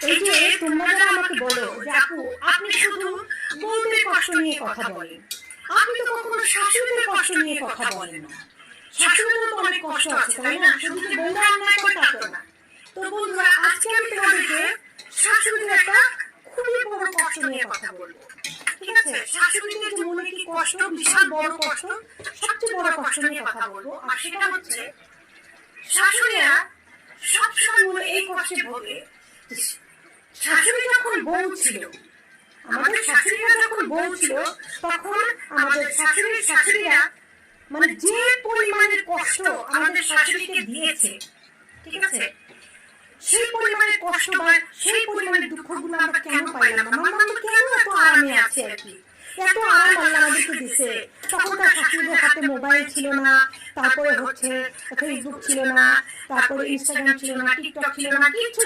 এই যে তোমরা যারা আমাকে বলো যে আপু আপনি শুধু বউদের কষ্ট নিয়ে কথা বলেন, আপনি তো কখনো শাশুড়িদের কষ্ট নিয়ে কথা বলেন না। শাশুড়িদেরও তো অনেক কষ্ট আছে, তাই না? শুধু যে বউরা অন্যায় করে তা তো না। তো বন্ধুরা, আজকে আমি তোমাদেরকে শাশুড়িদের একটা খুবই বড় কষ্ট নিয়ে কথা বলবো। ঠিক আছে? শাশুড়িদের যে মনে কি কষ্ট, বিশাল বড় কষ্ট, সবচেয়ে বড় কষ্ট নিয়ে কথা বলবো। আর সেটা হচ্ছে শাশুড়িরা সবসময় মনে এই কষ্টে ভোগে, শাশুড়ি যখন বউ ছিল, আমাদের শাশুড়িরা যখন বউ ছিল, তখন আমাদের শাশুড়িরা মানে যে পরিমাণের কষ্ট আমাদের শাশুড়িকে দিয়েছে, ঠিক আছে, সেই পরিমাণের কষ্ট বা সেই পরিমাণের দুঃখগুলো আমরা কেন পাইলাম না? আমরা কেন এত আরামে আছি আর কি? এত আরাম আল্লাহ আমাদেরকে দিছে। তখনকার শাশুড়িদের হাতে মোবাইল ছিল না, তারপরে হচ্ছে ফেসবুক ছিল না, তারপরে ইনস্টাগ্রাম ছিল না, টিকটক ছিল না, কিছু